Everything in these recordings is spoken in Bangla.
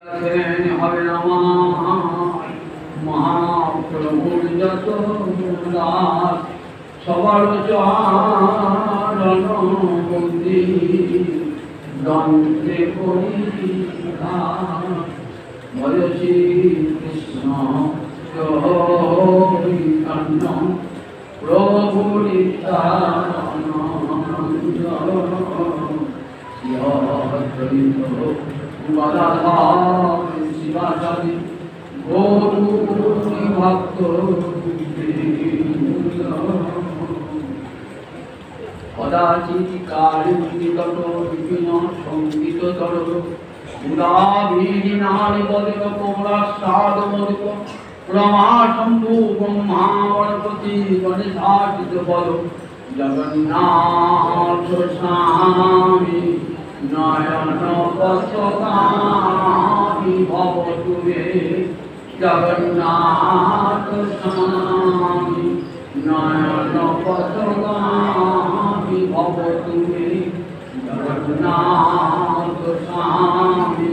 হরে আমার মহাপ্রভুর যত দাস সবার চরণ বন্দি দন্তে পরিধান ভয় শ্রী কৃষ্ণ চৈতন্য প্রভু নিত্যানন্দ শিবাচারী গৌরী ভক্ত কদাচিৎ কালিতট বিপিন সঙ্গীততর উদাভীনানি বদিত কোমলাস্বাদ মদিত রমা শম্ভু ব্রহ্মা গণপতি গণেশাচিত বল জগন্নাথ স্বামী নয়ন পথগামী ভব তুমে জগন্নাথ স্বামী নয়ন পথগামী ভব তুমে জগন্নাথ স্বামী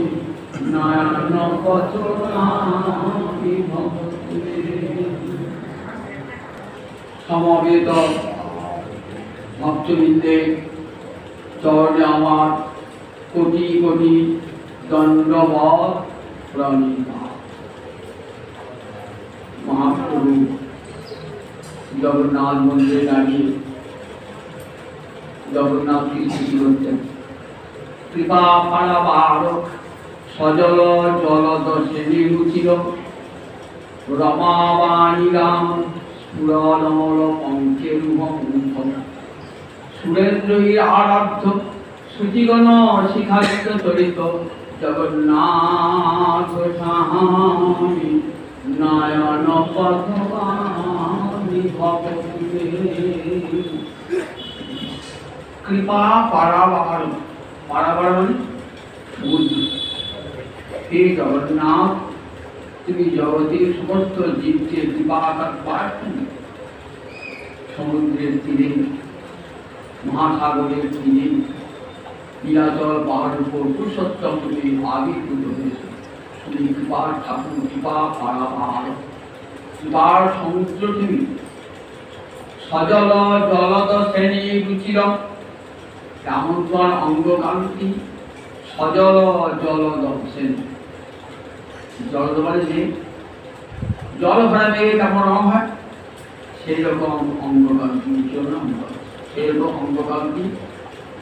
নয়ন পথগামী ভব তুমে। সমবেত ভক্তবৃন্দে চরণে আমার কোটি কোটি দণ্ডবত প্রণিপাত। মহাপ্রভু জগন্নাথ মন্দিরে দাঁড়িয়ে জগন্নাথকে স্তুতি করতেন। কৃপা পারাবার সজল জলদ শ্রেণী রুচির রমাবাণী রাম স্ফুরণমল পঙ্কেরুহ মুখ সুরেন্দ্রী আরাধ্য সুচিগণ শিখারিত চরিত জগন্নাথ স্বামী নয়ন পথগামী ভব তুমে। কৃপা পারাবার, পারাবার মানে সমুদ্র। হে জগন্নাথ, তুমি জগতের সমস্ত জীবকে কৃপা পার সমুদ্রের তীরে মহাসাগরের তীরে নীলাচল পাহাড়ের উপর পুরুষোত্তম তুমি আবির্ভূত হয়েছে। তুমি কৃপার ঠাকুর, কৃপা পারাবার, কৃপার সমুদ্র তুমি। সজল জলদ শ্রেণী রুচির কেমন তোমার অঙ্গকান্তি। সজল জলদ শ্রেণী, জলদ মানে যে জল ভরাবে কেমন রং হয় সেই রকম অঙ্গকান্তি জন্য সেই রকম অঙ্গকান্তি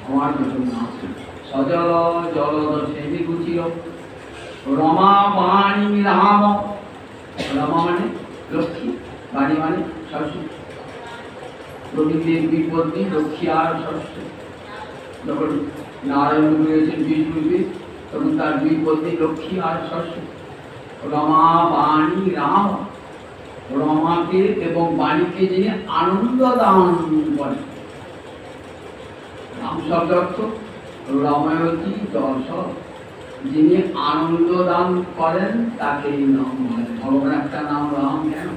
আমার জন্য আছে। সজল জলদ শ্রেণী রুচির রমা বাণী রাম। রমা মানে লক্ষ্মী, বাণী মানে সরস্বতী। রবীন্দ্রের বিপত্তি লক্ষ্মী আর সরস্বতী। যখন নারায়ণ রয়েছেন বীজ রূপে তখন তার বিপত্তি লক্ষ্মী আর সরস্বতী। রমা বাণী রাম, রমাকে এবং বাণীকে যিনি আনন্দ দান করেন। রাম শব্দ অর্থ রমায়তী দর্শ, যিনি আনন্দ দান করেন তাকেই নাম বলে। ভগবান একটা নাম রাম, কেন?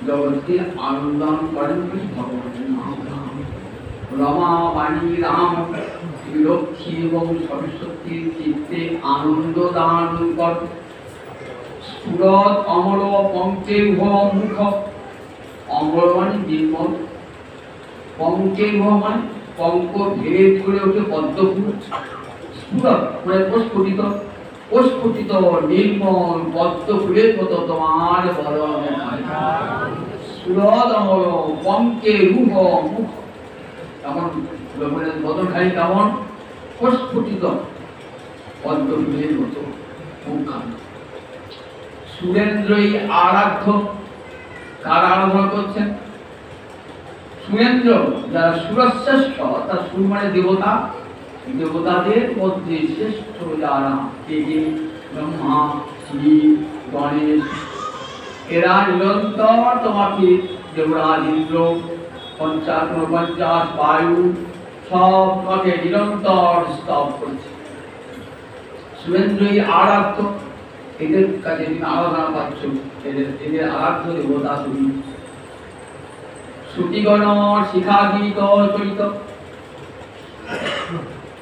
জগৎকে আনন্দ দান করেন বলে ভগবানের নাম রাম। রমা বাণী রাম, লক্ষ্মী এবং সরস্বতীর চিত্তে আনন্দ দান করেন। স্ফুরত অমল পঙ্কেরুহ মুখ। অমল মানে নির্মল, পঙ্কেরুহ মানে পঙ্ক ভেদ করে ওঠে পদ্মফুল। স্ফুরত মানে প্রস্ফুটিত, প্রস্ফুটিত নির্মল পদ্মফুলের মতো তোমার বদন। স্ফুরত অমল পঙ্কেরুহ মুখ, তখন লোকের বদন খালি কেমন প্রস্ফুটিত পদ্মফুলের মতো মুখখান। সুরেন্দ্রই আরাধ্য, কারা আরাধনা করছেন? সুরেন্দ্র, যারা সুরশ্রেষ্ঠ, অর্থাৎ সুর মানে দেবতা, দেবতাদের মধ্যে শ্রেষ্ঠ যারা, ব্রহ্মা, শিব, গণেশ, এরা নিরন্তর তোমাকে দেবরাজ ইন্দ্র, পঞ্চাশ বায়ু সব তোমাকে নিরন্তর স্তব করছে। সুরেন্দ্রই আরাধ্য, এদের কাছে তুমি আরাধনা পাচ্ছ, এদের আরাধ্য দেবতা তুমি। শ্রুতিগণ শিখাগীত চরিত,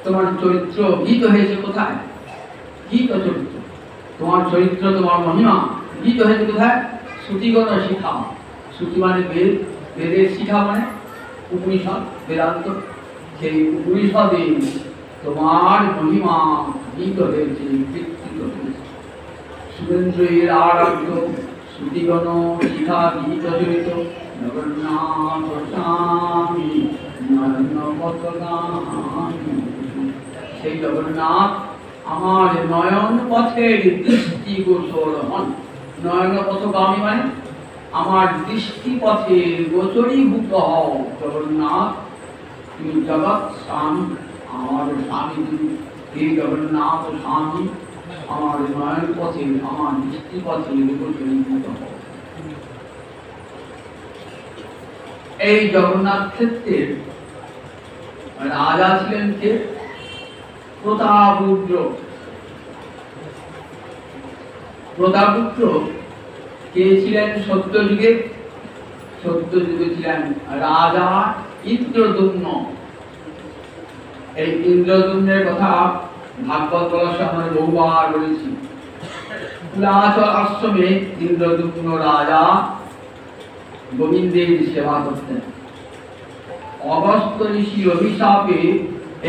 তোমার চরিত্র গীত হয়েছে কোথায়? গীত চরিত্র তোমার চরিত্র, তোমার মহিমা গীত হয়েছে কোথায়? শ্রুতিগত শিখা। শ্রুতি মানে বেদ, বেদের শিখা মানে উপনিষদ, বেদান্ত। সেই উপনিষদে তোমার মহিমা গীত হয়েছে, কীর্তিত হয়েছে। সুরেন্দ্রের আরাধ্য শ্রুতিগণ শিখা গীত জড়িত জগন্নাথ স্বামী নয়নপথগামী। সেই জগন্নাথ আমার নয়ন পথের দৃষ্টি গোচর হন। নয়ন পথগামী মানে আমার দৃষ্টি পথের গোচরীভূত হও জগন্নাথ। তুমি জগৎ স্বামী, আমার স্বামী তুমি। এই জগন্নাথ স্বামী আমার নয়ন পথে, আমার দৃষ্টি পথে গোচরীভূত হও। এই জগন্নাথ ক্ষেত্রের রাজা ছিলেন কে? প্রতাপরুদ্র। প্রতাপরুদ্র কে ছিলেন? সত্যযুগে। সত্যযুগে ছিলেন রাজা ইন্দ্রদ্যুম্ন। এই ইন্দ্রদ্যুম্নের কথা ভাগবত বলার সময় বহুবার বলেছি। কুলাচল আশ্রমে ইন্দ্রদ্যুম্ন রাজা গোবিন্দের সেবা করতেন। অগস্ত্য ঋষির অভিশাপে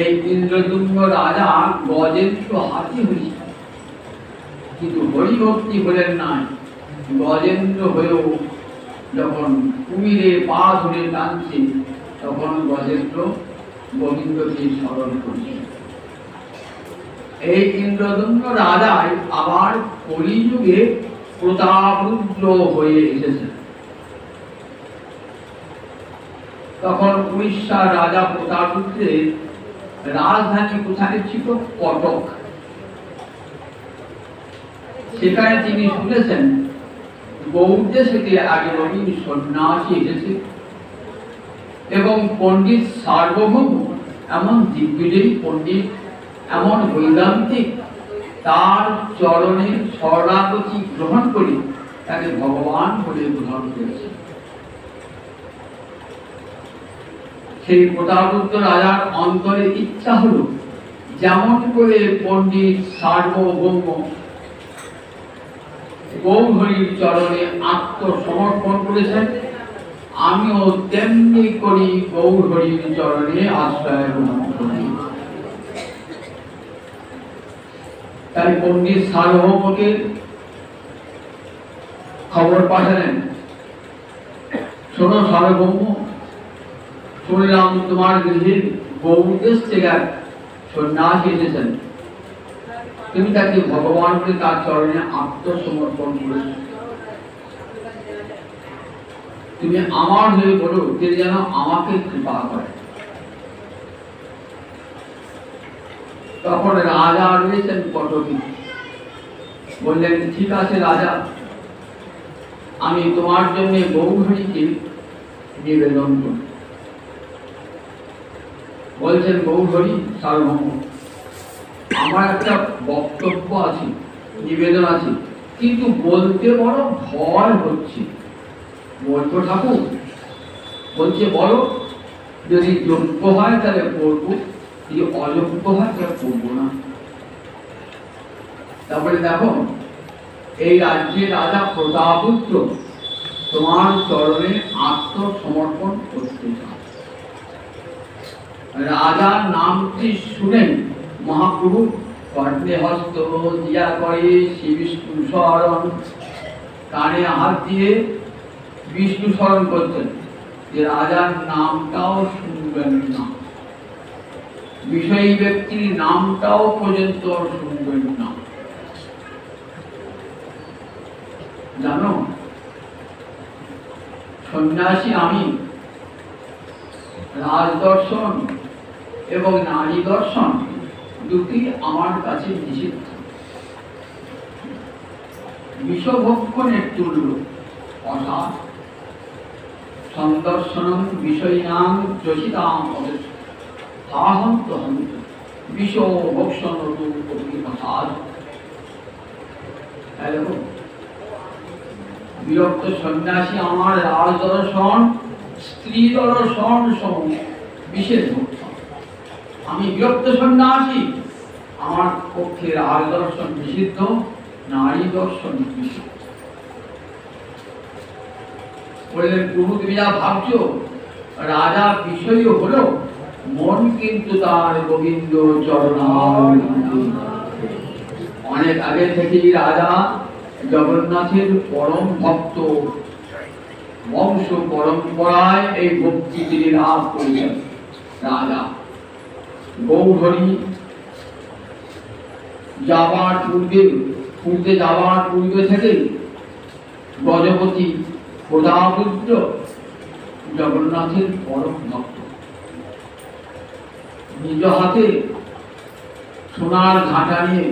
এই ইন্দ্রদ্যুম্ন রাজা গজেন্দ্র হাতি হয়েছিলেন, কিন্তু হরিভক্তি হলেন নাই। গজেন্দ্র হয়েও যখন কুমিরের পা ধরে টানছে, তখন গজেন্দ্র গোবিন্দকে স্মরণ করছে। এই ইন্দ্রদ্যুম্ন রাজাই আবার কলিযুগে প্রতাপরুদ্র হয়ে এসেছেন। তখন উড়িষ্যার রাজা প্রতাপরুদ্রের রাজধানী কোথায় ছিল? কটক। সেখানে তিনি শুনেছেন গৌড় থেকে আগে নবীন সন্ন্যাসী এসেছে এবং পণ্ডিত সার্বভৌম, এমন দিগ্বিজয়ী পণ্ডিত, এমন বৈদান্তিক, তার চরণে শরণাগতি গ্রহণ করে তাকে ভগবান বলে গ্রহণ করেছে। সেই প্রতাপরুদ্র রাজার অন্তরে ইচ্ছা হলো, যেমন করে পণ্ডিত সার্বভৌম গৌরহরির চরণে আত্মসমর্পণ করেছেন, আমিও তেমনি করি গৌরহরির চরণে আশ্রয় গ্রহণ করি। তাই পণ্ডিত সার্বভৌমকে খবর পাঠালেন, শোনো সার্বভৌম, শুনলাম তোমার গৃহে গৌরদেশ থেকে এক সন্ন্যাসী এসেছেন, তুমি তাকে ভগবান বলে তার চরণে আত্মসমর্পণ করেছ। তুমি আমার হয়ে বলো, তিনি যেন আমাকে কৃপা করে। তখন রাজা রয়েছেন কটকে, বললেন ঠিক আছে রাজা, আমি তোমার জন্য গৌরহরিকে নিবেদন করি। বলছেন গৌরহরি সার্বভৌম, আমার একটা বক্তব্য আছে, নিবেদন আছে, কিন্তু বলতে বড় ভয় হচ্ছে। বলতো ঠাকুর? বলছে বলো, যদি যোগ্য হয় তাহলে করবো, যদি অযোগ্য হয় তাহলে করবো না। তারপরে দেখো, এই রাজ্যের রাজা প্রতাপরুদ্র তোমার চরণে আত্মসমর্পণ করতে চায়। রাজার নামটি শুনে মহাপ্রভু কর্ণে হস্ত দিয়া করে শ্রী বিষ্ণু স্মরণ, কানে হাত দিয়ে বিষ্ণু স্মরণ করছেন, যে রাজার নামটাও শুনবেন না, বিষয়ী ব্যক্তির নামটাও পর্যন্ত শুনবেন না। জানো, সন্ন্যাসী আমি, রাজদর্শন এবং নারী দর্শন দুটি আমার কাছে নিষিদ্ধ। বিষভক্ষণের তুল্য, অর্থাৎ সন্দর্শনং বিষয়িনাং যোষিতাম তাহন্ত হন্ত বিষভক্ষণ অসাধ। বিরক্ত সন্ন্যাসী আমার রাজদর্শন, স্ত্রী দর্শন সহ বিশেষ ভক্ষণ। আমি বিরক্ত সন্ন্যাসী, আমার পক্ষে রাজদর্শন নিষিদ্ধ, নারী দর্শন বিষয়। বললেন প্রভু তুমি যা ভাবছো রাজা বিষয় হলো, মন কিন্তু তার গোবিন্দ চরণার। অনেক আগে থেকেই রাজা জগন্নাথের পরম ভক্ত, বংশ পরম্পরায় এই ভক্তি তিনি লাভ করেছেন। রাজা গৌহরি যাবার পূর্বে যাবার পূর্বে থেকে গজপতি প্রজাপুত্র জগন্নাথের পরম ভক্ত। নিজ হাতে সোনার ঝাঁটা নিয়ে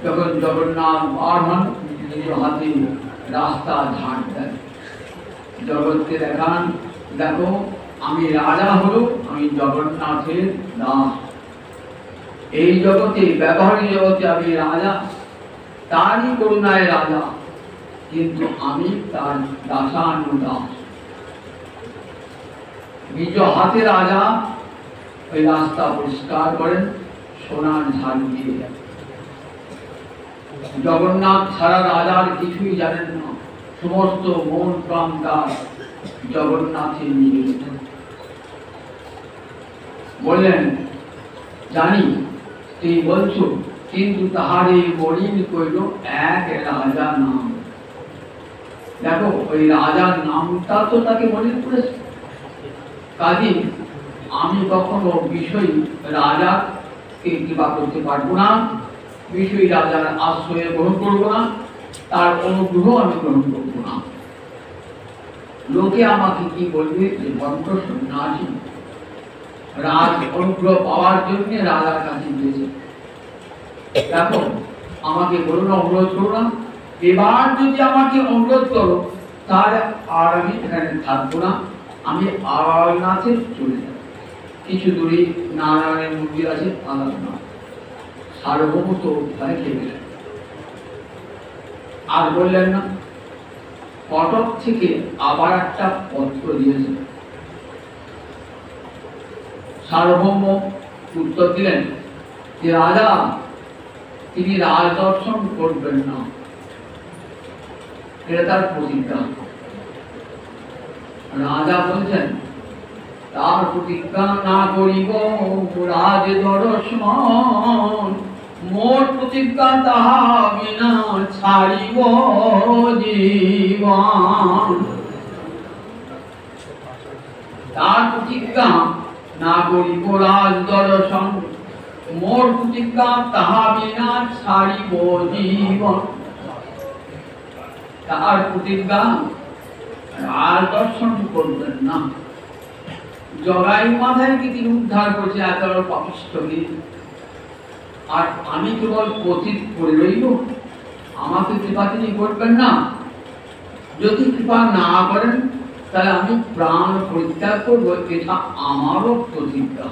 যখন জগন্নাথ বার হন, নিজ হাতে রাস্তা ঝাঁট দেন, জগৎকে দেখান দেখো আমি রাজা হলো, আমি জগন্নাথের দাস। এই জগতে ব্যবহারিক জগতে আমি রাজা, তারই করুণায় রাজা, কিন্তু আমি তার দাসানুদাস। নিজ হাতে রাজা ওই রাস্তা পরিষ্কার করেন সোনার ঝাড় দিয়ে। জগন্নাথ ছাড়া রাজার কিছুই জানেন না, সমস্ত মন প্রাণ তার জগন্নাথে নিয়ে বললেন জানি তুমি বলছো, কিন্তু তাহারে মলিন কইল এক রাজা নাম। দেখো ওই রাজার নামটা তো তাকে মলিন করেছে, কাজে আমি কখনো বিষয় রাজাকে কৃপা করতে পারবো না, বিষয় রাজার আশ্রয় গ্রহণ করবো না, তার অনুগ্রহ আমি গ্রহণ করবো না। লোকে আমাকে কি বলবে যে ভদ্র সন্ন্যাসী রাজ অনুগ্রহ পাওয়ার জন্য রাজার কাছে গিয়েছে। দেখো আমাকে বলো না, অনুরোধ করো না, এবার যদি আমাকে অনুরোধ করো তাহলে আর আমি এখানে থাকবো না, আমি আরালনাথে চলে যাব। কিছু দূরে নারায়ণের মন্দির আছে, আরালনাথ। সার্বভৌমত ভয় খেয়ে গেলেন, আর বললেন না। কটক থেকে আবার একটা পত্র দিয়েছে। সার্বভৌম উত্তর দিলেন যে রাজা তিনি রাজ দর্শন করবেন না, এটা তার প্রতিজ্ঞা। রাজা বলছেন তার প্রতিজ্ঞা না করিব রাজ দর্শন, মোর প্রতিজ্ঞা তাহা বিনা ছাড়িব জীবন। তার প্রতিজ্ঞা না করিব রাজ দর্শন, মোর প্রতিজ্ঞা তাহা বিনা ছাড়িব জীবন। তার প্রতিজ্ঞা রাজ দর্শন করবেন না। জগাই মাথায়কে তিনি উদ্ধার করেছে এত বড় পাপিষ্ঠকে, আর আমি কেবল পতিত করে রইব, আমাকে কৃপা তিনি করবেন না। যদি কৃপা না করেন তাহলে আমি প্রাণ পরিত্যাগ করবো, এটা আমারও প্রতিজ্ঞা,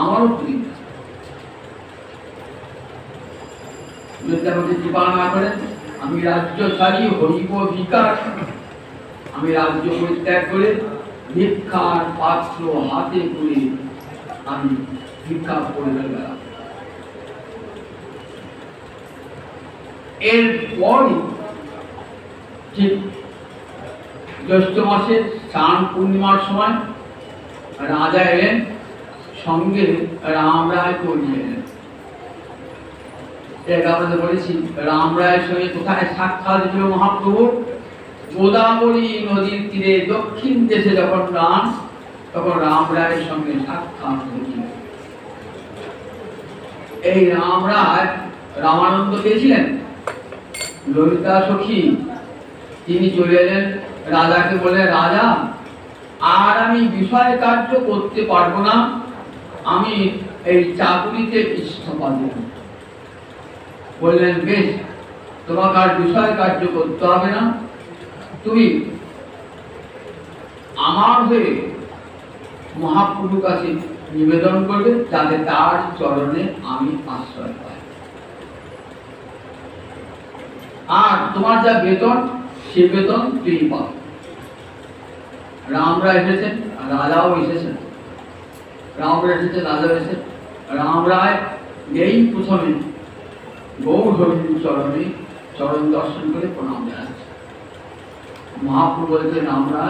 আমারও প্রতিজ্ঞা। যদি আমাকে কৃপা না করেন আমি রাজ্য ছাড়ি হইব ভিকার, আমি রাজ্য পরিত্যাগ করে ভিক্ষার পাত্র হাতে করে আমি ভিক্ষা করে গেলাম। এরপরই ঠিক জ্যৈষ্ঠ মাসের স্নান পূর্ণিমার সময় রাজা এলেন, সঙ্গে রাম রায় করিয়ে এলেন। আপনাদের বলেছি রাম রায়ের সঙ্গে কোথায় সাক্ষাৎ ছিল মহাপ্রভু? গোদাবরী নদীর তীরে দক্ষিণ দেশে যখন রাম, তখন রাম রায়ের সঙ্গে সাক্ষাৎ হয়েছিল। এই রাম রায় রামানন্দ পেয়েছিলেন, ললিতা সখী তিনি চলে এলেন রাজাকে বলে রাজা আর আমি বিষয় কার্য করতে পারবো না, আমি এই চাকুরিতে ইস্তফা দেব। বললেন বেশ, তোমাকে আর বিষয় কার্য করতে হবে না, তুমি আমার হয়ে মহাপ্রভুর কাছে নিবেদন করবে যাতে তার চরণে আমি আশ্রয় পাই, আর তোমার যা বেতন সে বেতন তুমি পাবে। রামরা এসেছেন, রাজাও এসেছেন, রামরা এসেছেন, রাজাও এসেছেন। রাম রায় এই প্রথমে গৌর হরির চরণে চরণ দর্শন করে প্রণাম জানাচ্ছে। মহাপ্রভু বলছেন, আমরা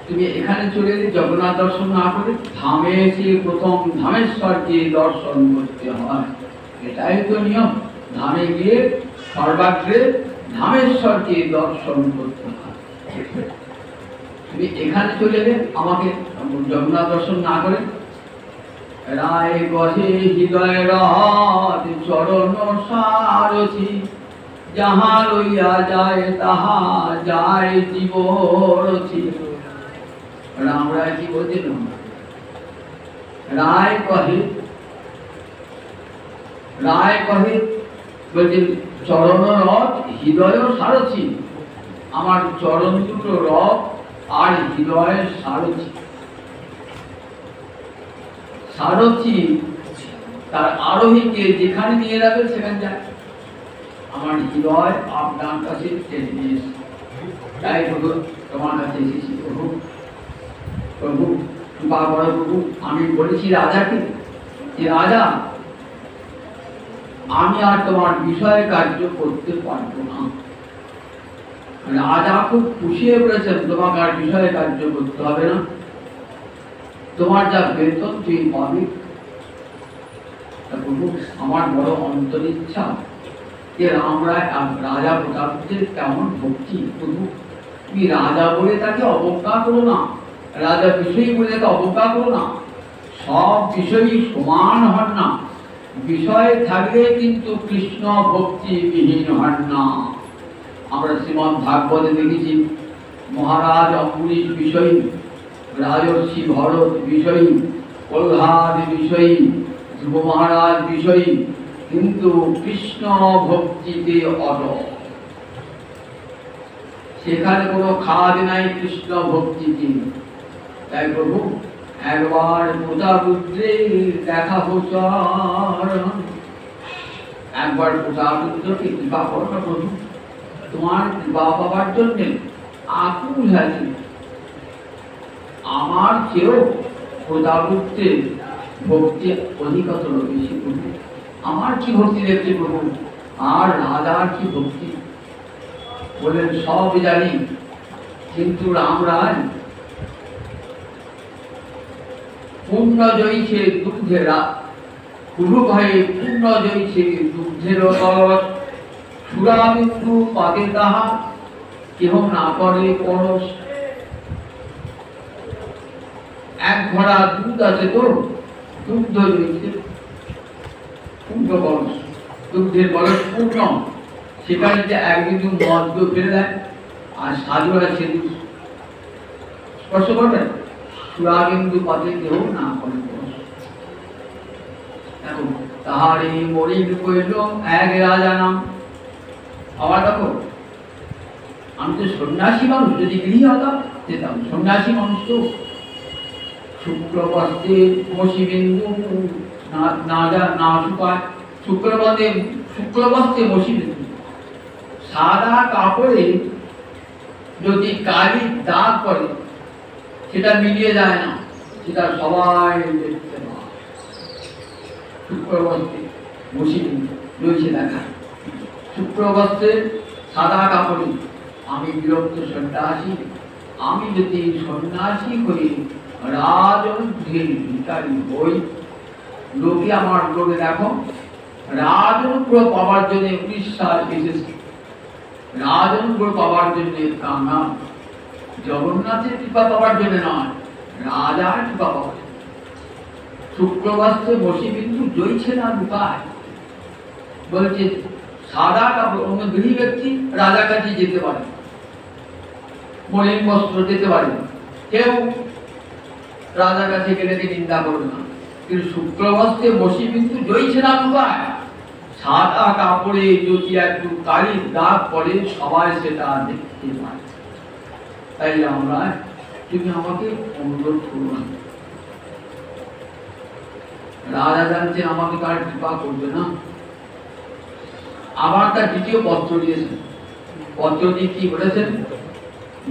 তুমি এখানে চলে এলে জগন্নাথ দর্শন না করে ধামে এসে প্রথম ধামেশ্বরকে দর্শন করতে হয়। এটাই তো নিয়ম। ধামে গিয়ে সর্বাগ্রে ধামেশ্বরকে দর্শন করতে হয়। তুমি এখানে চলে এলে আমাকে জগন্নাথ দর্শন না করে। রায় গহে হৃদয় রহত চরণ সারথি, যাহা লইয়া যায় তাহা যায় জীবরথি। রাম রায় কি বলছেন? রায় কহে বলছেন চরণ রথ হৃদয় সারথি, আমার চরণ দুটো রথ আর হৃদয়ের সারথি। সারথি তার আরোহীকে যেখানে নিয়ে যাবে সেখানে যায়। আমার হৃদয় আপনার কাছে টেনে নিয়ে এসে, তাই প্রভু তোমার কাছে এসেছি। প্রভু প্রভু কৃপা করো প্রভু। আমি বলেছি রাজাকে যে রাজা, আমি আর তোমার বিষয় কার্য করতে পারবো না। রাজা খুব খুশি হয়ে বলেছেন, তোমাকে আর বিষয় কার্য করতে হবে না, তোমার যা বেতন তুই পাবি। প্রভু আমার বড় অন্তর ইচ্ছা যে আমরা রাজা প্রতাপের কেমন ভক্তি। প্রভু তুমি রাজা বলে তাকে অবজ্ঞা করো না, রাজা বিষয়ী বলে তাকে অবজ্ঞা করো না। সব বিষয়ই সমান হন না, বিষয় থাকলে কিন্তু কৃষ্ণ ভক্তি বিহীন হন না। আমরা শ্রীমদ্ ভাগবতে দেখেছি, মহারাজ অম্বরীশ বিষয়ী, রাজর্ষি ভরত বিষয়ী, প্রহ্লাদ বিষয়ী, ধ্রুব মহারাজ বিষয়ী, কিন্তু কৃষ্ণ ভক্তিতে অটল। সেখানে কোনো খাদ নাই কৃষ্ণ ভক্তিতে। তাই প্রভু একবার প্রজাপুত্রে দেখা হোচার, একবার প্রজাপুত্রকে কৃপা করো না প্রভু। তোমার কৃপা পাবার জন্য আকুল আছে। আমার চেয়েও প্রজাপুত্রের ভক্তি অধিকতর বেশি প্রভু। আমার কি ভক্তি দেখছে প্রভু, আর রাজার কি ভক্তি। বলেন সব জানি, কিন্তু রাম রায় পূর্ণ জয়ছে দুগ্ধেরা, কুরু ভয়ে পূর্ণ জয়ছে দুগ্ধের কলস, সুরা বিন্দু পাতে তাহা কেহ না করে পরশ। এক ঘোড়া দুধ আছে তো, দুগ্ধ জয়ছে পূর্ণ কলস, দুগ্ধের কলস পূর্ণ, সেখানে যে এক বিন্দু মদ ফেলে দেয়, আর সাধুরা সে স্পর্শ করবে। সুরাবিন্দু পাতে কেউ না করে। তাহার এই মরির কইল এক রাজা নাম। আবার দেখো, আমি তো সন্ন্যাসী মানুষ, যদি গৃহী হতাম যেতাম। সন্ন্যাসী মানুষ তো শুক্রবস্ত্রে মসিবিন্দু না শুকায়, শুক্রবস্ত্রে মসিবিন্দু, সাদা কাপড়ে যদি কালি দাগ পড়ে সেটা মিলিয়ে যায় না, সেটা সবাই দেখতে পায়। শুক্রবস্ত্রে মসিবিন্দু রয়েছে দেখা, শুক্রবস্ত্রে সাদা কাপড়ে আমি বিরক্ত সন্ন্যাসী। আমি যদি সন্ন্যাসী হই, রাজগৃহের ভিখারি হই, লোকে আমার লোকে দেখো রাজনুগ্রহ পাওয়ার জন্য উড়িষ্যার এসেছে, রাজনুগ্রহ পাওয়ার জন্য কাঙ্গাল, জগন্নাথের কৃপা পাওয়ার জন্য নয়, রাজার কৃপা পাওয়ার। শুক্রবস্ত্রে বসে কিন্তু জয়ছে না লুকায়। বলছে সাদা কাপড়, অন্য গৃহী ব্যক্তি রাজার কাছে যেতে পারে, মলিন বস্ত্র যেতে পারে, কেউ রাজার কাছে গেলে নিন্দা করবে না। কিন্তু শুক্রবস্ত্রে বসে কিন্তু জয়ছে না লুকায়। সাদা কাপড়ে যদি একটু কালির দাগ পড়ে সবাই সেটা দেখতে পায়। তাই আমরা, তুমি আমাকে অনুরোধ করো না। রাজা জানছেন আমাকে তার কৃপা করবে না। আবার তার দ্বিতীয় পত্র দিয়েছেন। পত্র দিয়ে কি বলেছেন?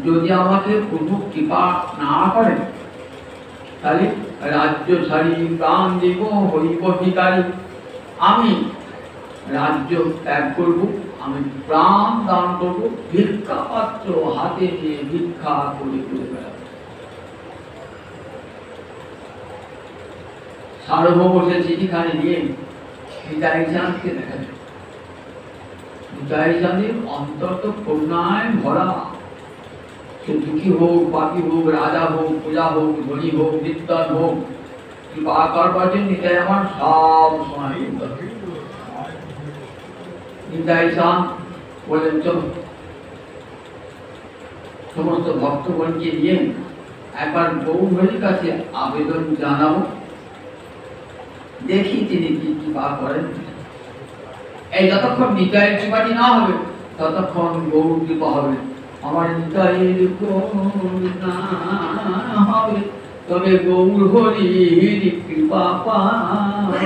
যদি আমাকে প্রভু কৃপা না করেন তাহলে রাজ্য ছাড়ি প্রাণ দিব হইব ভিখারি। আমি রাজ্য ত্যাগ করব, আমি প্রাণ দান করব, ভিক্ষা পাত্র হাতে নিয়ে ভিক্ষা করে করে বেড়াবো। সার্বভৌম সে চিঠিখানি নিয়ে নিতাই চাঁদকে দেখাবে। নিতাই চাঁদের অন্তর তো করুণায় ভরা। সে দুঃখী হোক, পাপী হোক, রাজা হোক, প্রজা হোক, ধনী হোক, বিদ্বান হোক, কৃপা করবার জন্য নিতাই আমার সব সময়। নিতাই চাঁদ বলেন চলো সমস্ত ভক্তগণকে নিয়ে একবার গৌরহরির কাছে আবেদন জানাবো, দেখি তিনি কি কৃপা করেন। এই যতক্ষণ নিতাই কৃপাটি না হবে ততক্ষণ গৌর কৃপা হবে। আমার নিতাইয়ের করুণা হবে তবে গৌর হরির কৃপা পাবে।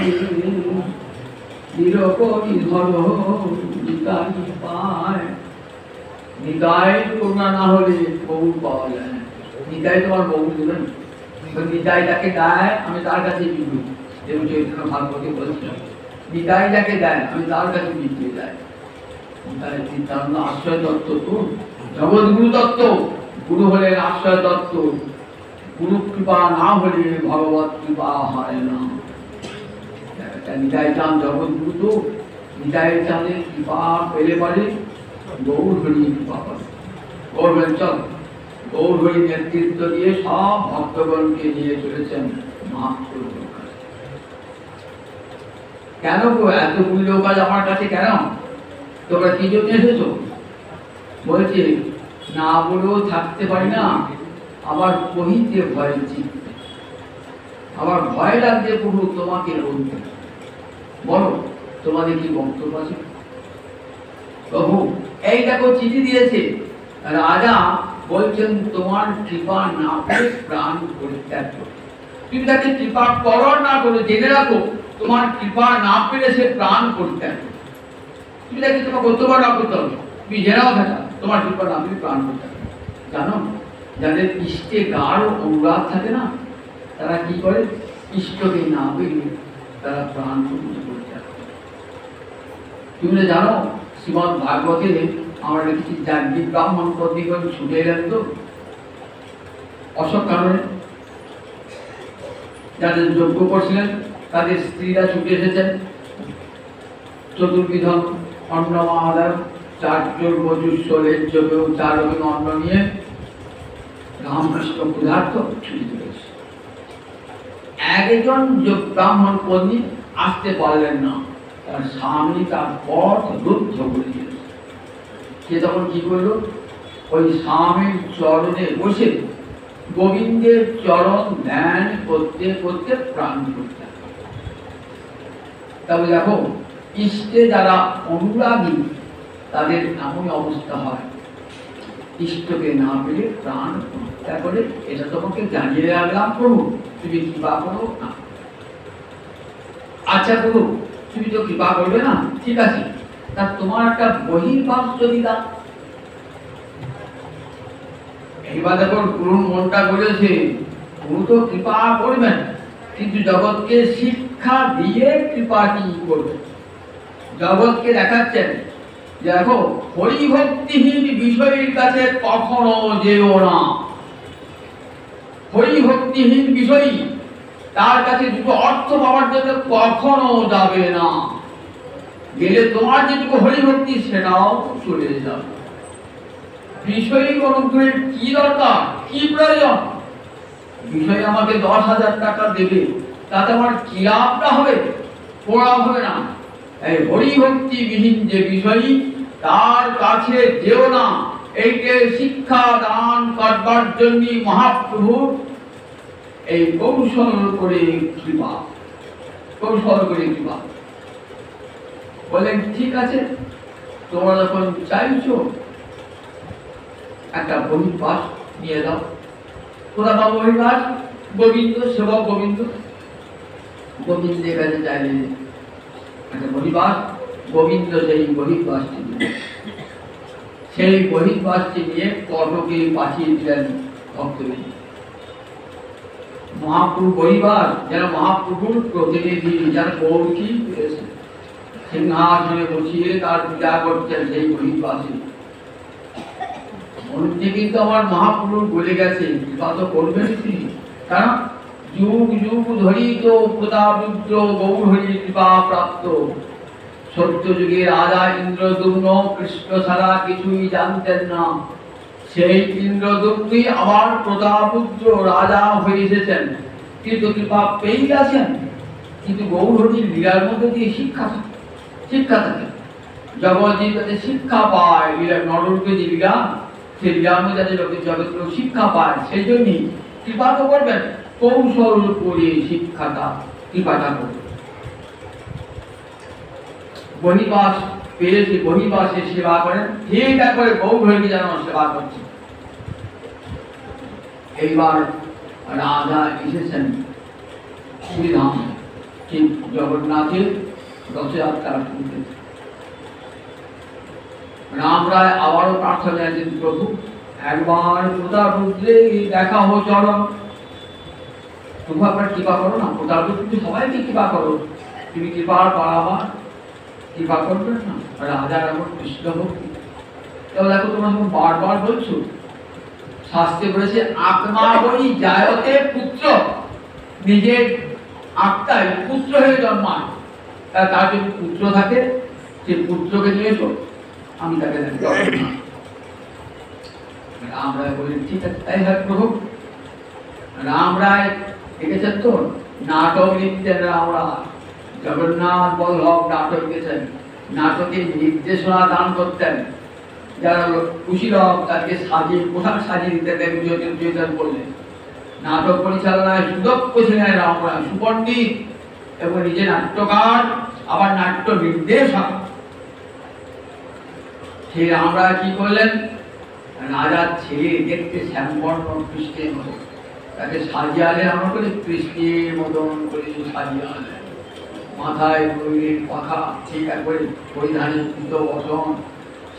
নিরকরি ধর নিতাই পায়। নিতাই করুণা না হলে গৌর পাওয়া যায় না। নিতাই তোমার গৌর দেবেন। নিতাই যাকে দেয় আমি তার কাছে বিদ্যু, এবং চৈতন্য ভাগবতে বলছিলাম নিতাই যাকে দেয় আমি তার কাছে বিদ্যে যাই। নিতাই তার আশ্রয় তত্ত্ব তো জগৎ গুরু তত্ত্ব। গুরু হলেন আশ্রয় তত্ত্ব। গুরু কৃপা না হলে ভগবত কৃপা হয় না। নিতাই চাঁদ জগৎ গুরু তো, নিতাই চাঁদের কৃপা পেলে পারে গৌর হরি কৃপা পাবে। গৌর হরি চল, গৌর হরি নেতৃত্ব দিয়ে সব ভক্তগণকে নিয়ে চলেছেন মহাপ্রভু। কেন গো এতগুলি লোক আজ আমার কাছে কেন? তোমরা কি জন্য এসেছো? বলছে না বলেও থাকতে পারি না, আমার কহিতে ভয় চিত্তে, আমার ভয় লাগছে প্রভু তোমাকে বলতে। বলো তোমাদের কি বক্তব্য আছে? প্রভু এই দেখো চিঠি দিয়েছে, রাজা বলছেন তোমার কৃপা না পেলে প্রাণ পরিত্যাগ করো। তুমি তাকে কৃপা করো না করো জেনে রাখো, তোমার কৃপা না পেলে সে প্রাণ পরিত্যাগ করো। তুমি তাকে তোমার কর্তব্য না করতে হবে, তুমি জেনাও থাকা তোমার কৃপা না পেলে প্রাণ পরিত্যাগ করো। জানো যাদের ইষ্টে গাঢ় অনুরাগ থাকে না, তারা কি করে? ইষ্টকে না পেলে তারা প্রাণ পরিত্যাগ করে। তুমি জানো শ্রীমদ ভাগবতে আমরা দেখেছি যাজ্ঞিক ব্রাহ্মণ পত্নীগণ ছুটে এলেন তো অসৎ কারণে। যাদের যজ্ঞ করছিলেন তাদের স্ত্রীরা ছুটে এসেছেন চতুর্বিধ অন্ন মহাদায়, চারজন মজুস্বরের যোগেও 4 রকম অন্ন নিয়ে রামকৃষ্ণ পদার্থ ছুটে চলেছে। একজন ব্রাহ্মণ পত্নী আসতে পারলেন না, তার স্বামী তার পথ রুদ্ধ করে দিয়েছে। সে তখন কি করলো? ওই স্বামীর চরণে বসে গোবিন্দের চরণ ধ্যান করতে করতে প্রাণ করতে। তবে দেখো ইষ্টে যারা অনুরাগী তাদের এমন অবস্থা হয়, ইষ্টকে না পেলে প্রাণ হত্যা করে। এটা তোমাকে জানিয়ে রাখলাম প্রভু, তুমি কৃপা করো না। আচ্ছা প্রভু তুমি তো কৃপা করবে না, ঠিক আছে, তা তোমার একটা বহির্বাস যদি দাও। এবার দেখো গুরুর মনটা বলেছে গুরু তো কৃপা করবেন, কিন্তু জগৎকে শিক্ষা দিয়ে কৃপাটি করবে। জগৎকে দেখাচ্ছেন দেখো হরিভক্তিহীন বিষয়ের কাছে কখনো যেও না। হরিভক্তিহীন বিষয় তার কাছে দুটো অর্থ পাওয়ার জন্য কখনো যাবে না। গেলে তোমার যেটুকু হরিভক্তি সেটাও চলে যাবে। বিষয় অনুগ্রহের কি দরকার, কি প্রয়োজন? বিষয় আমাকে 10,000 টাকা দেবে, তাতে আমার কি লাভটা হবে? পড়া হবে না। এই হরিভক্তি বিহীন যে বিষয় তার কাছে যেও না। এইকে শিক্ষা দান করবার জন্য মহাপ্রভুর এই কৌশল করে কৃপা, কৌশল করে কৃপা। বলেন ঠিক আছে, তোমরা যখন চাইছো একটা বহির্বাস নিয়ে দাও। কোথা পাবো বহির্বাস? গোবিন্দ সেবক গোবিন্দ, গোবিন্দের কাছে চাইলে একটা বহির্বাস। গোবিন্দ সেই বহির্বাসটি দিলেন। সেই বহির্বাসটি নিয়ে কটকে পাঠিয়ে দিলেন ভক্তদের। মহাপ্রভু বহির্বাস যেন মহাপ্রভুর প্রতিনিধি, যেন গৌরী পেয়েছে। সিংহাসনে বসিয়ে তার পূজা করছেন সেই বহির্বাসী। মন্ত্রী কিন্তু আমার মহাপুরু বলে গেছে, কৃপা তো করবেন তিনি, কারণ যুগ যুগ ধরিত প্রতাপরুদ্র গৌরহরি কৃপা প্রাপ্ত। সত্য যুগে রাজা ইন্দ্রদ্যুম্ন কৃষ্ণ ছাড়া কিছুই জানতেন না। সেই ইন্দ্রদ্যুম্নই আবার প্রতাপরুদ্র রাজা হয়ে এসেছেন, কিন্তু কৃপা পেয়ে গেছেন। কিন্তু গৌরহরির লীলার মধ্যে দিয়ে শিক্ষা থাকে। জগৎজীব যাতে শিক্ষা পায়, নররূপে যে লীলা, সেই লীলার মধ্যে যাতে জগৎ শিক্ষা পায়, সেই জন্যই কৃপা তো করবেন, কৌশল করে কৃপাটা করবেন। বহির্বাস পেয়েছে, বহির্বাসে সেবা করেন, ঠিক করে গৌরহরিকে যেন সেবা করছে। এইবার রাজা এসেছেন শ্রীরাম, ঠিক জগন্নাথের রথযাত্রা শুনতে। রাম রায় আবারও প্রার্থনা জানিয়েছেন, প্রভু একবার প্রতাপরুদ্রে দেখা হো চরণ। প্রভু আপনার কৃপা করো না, প্রতাপরুদ্র সবাইকে কৃপা করো, তুমি কৃপার পারাবার কৃপা করবেন না। রাজার এমন কৃষ্ণ ভক্তি। তবে দেখো তোমরা যখন বারবার বলছো, শাস্ত্রে বলেছে আত্মা বই জায়তে পুত্র, নিজের আত্মাই পুত্র হয়ে জন্মায়। তার যদি পুত্র থাকে, সে পুত্রকে নিয়ে এসো, আমি তাকে রাম রায় বলেন ঠিক আছে, তাই হয় প্রভু। রাম রায় দেখেছেন তো নাটক লিখতেন রাম রায়, জগন্নাথ বল্লভ নাটক লিখেছেন, নাটকে নির্দেশনা দান করতেন। যারা কুশীলভ তাকে সাজিয়ে পোশাক সাজিয়ে দিতেন, বিজয় করলেন। নাটক পরিচালনায় সুদক্ষ ছিলেন রাম রায়, সুপণ্ডিত এবং নিজে নাট্যকার, আবার নাট্য নির্দেশক। সেই রাম রায় কি করলেন, রাজার ছেলে দেখতে শ্যামবর্ণ কৃষ্ণের মতো, তাকে সাজিয়ে আনলেন, আমরা করে কৃষ্ণের মতন করে সাজিয়ে আনলেন। মাথায় ময়ূরের পাখা, ঠিক করে পরিধানে কৃত বসন,